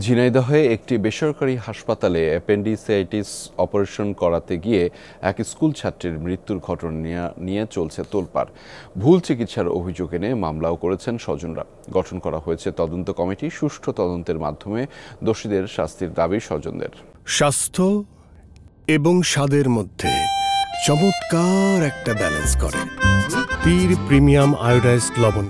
ঝিনাইদহে একটি বেসরকারি হাসপাতালে অ্যাপেন্ডিসাইটিস অপারেশন করাতে গিয়ে এক স্কুল ছাত্রীর মৃত্যুর ঘটনা নিয়ে চলছে তোলপাড়। ভুল চিকিৎসার অভিযোগ এনে মামলাও করেছেন স্বজনরা। গঠন করা হয়েছে তদন্ত কমিটি। সুষ্ঠু তদন্তের মাধ্যমে দোষীদের শাস্তির দাবি স্বজনদের। স্বাস্থ্য এবং স্বাদের মধ্যে চমৎকার একটা ব্যালেন্স করে পীর প্রিমিয়াম আয়োডাইজড লবণ।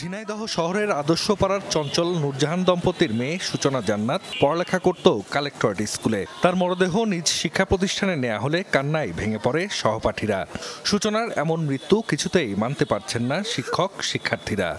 ঝিনাইদহ শহরের আদর্শপাড়ার চঞ্চল নূরজাহান দম্পতির মেয়ে সূচনা জান্নাত পড়ালেখা করত কালেক্টরেট স্কুলে। তার মরদেহ নিজ শিক্ষা প্রতিষ্ঠানে নেওয়া হলে কান্নায় ভেঙে পড়ে সহপাঠীরা। সূচনার এমন মৃত্যু কিছুতেই মানতে পারছেন না শিক্ষক শিক্ষার্থীরা।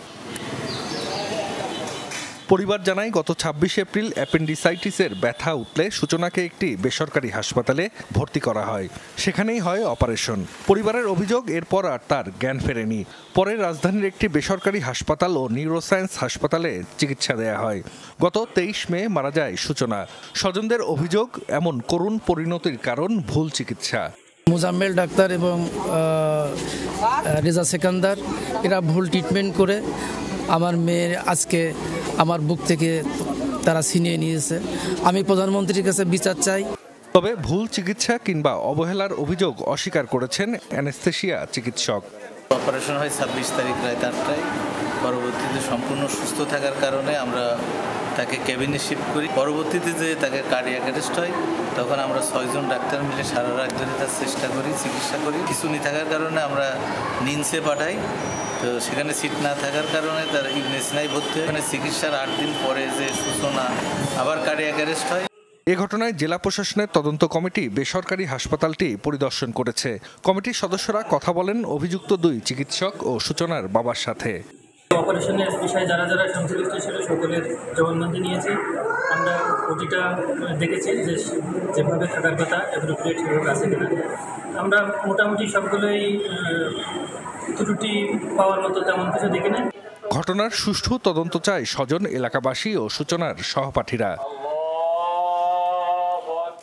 পরিবার জানায়, গত ২৬ এপ্রিল অ্যাপেন্ডিসাইটিসের ব্যথা উঠলে সূচনাকে একটি বেসরকারি হাসপাতালে ভর্তি করা হয়। সেখানেই হয় অপারেশন। পরিবারের অভিযোগ, এরপর আর তার জ্ঞান ফেরেনি। পরে রাজধানীর একটি বেসরকারি হাসপাতাল ও নিউরোসায়েন্স হাসপাতালে চিকিৎসা দেয়া হয়। গত ২৩ মে মারা যায় সূচনা। স্বজনদের অভিযোগ, এমন করুণ পরিণতির কারণ ভুল চিকিৎসা। মোজাম্মেল ডাক্তার এবং রেজা সেকান্দার এরা ভুল ট্রিটমেন্ট করে আমার মেয়ের আজকে আমার বুক থেকে তারা ছিনিয়ে নিয়েছে। আমি প্রধানমন্ত্রীর কাছে বিচার চাই। তবে ভুল চিকিৎসা কিংবা অবহেলার অভিযোগ অস্বীকার করেছেন অ্যানেস্থেশিয়া চিকিৎসক। অপারেশন হয় ২৬ তারিখ রাত ৮টায়। পরবর্তীতে সম্পূর্ণ সুস্থ থাকার কারণে আমরা তাকে কেবিনে শিফট করি। পরবর্তীতে যে তাকে কার্ডিয়াক অ্যারেস্ট হয়, তখন আমরা ৬ জন ডাক্তার মিলে সারা রাত ধরে তার চেষ্টা করি, চিকিৎসা করি। খিঁচুনি থাকার কারণে আমরা নিমসে পাঠাই। তো সেখানে সিট না থাকার কারণে তার ইগনেসিনায় ভর্তি হয়। মানে চিকিৎসার ৮ দিন পরে যে সূচনা আবার কার্ডিয়াক অ্যারেস্ট হয়। এ ঘটনায় জেলা প্রশাসনের তদন্ত কমিটি বেসরকারি হাসপাতালটি পরিদর্শন করেছে। কমিটির সদস্যরা কথা বলেন অভিযুক্ত ২ চিকিৎসক ও সূচনার বাবার সাথে। অপারেশনের বিষয়ে যারা যারা সংশ্লিষ্ট ছিল সকলের জবানবন্দি নিয়েছি। আমরা ওটিটা দেখেছি যে যেভাবে থাকার কথা অ্যাপ্রোপ্রিয়েট সেভাবে আছে কিনা। আমরা মোটামুটি সবগুলোই ত্রুটি পাওয়ার মতো তেমন কিছু দেখি না। ঘটনার সুষ্ঠু তদন্ত চায় স্বজন, এলাকাবাসী ও সূচনার সহপাঠীরা।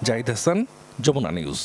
জাহিদ হাসান, যমুনা নিউজ।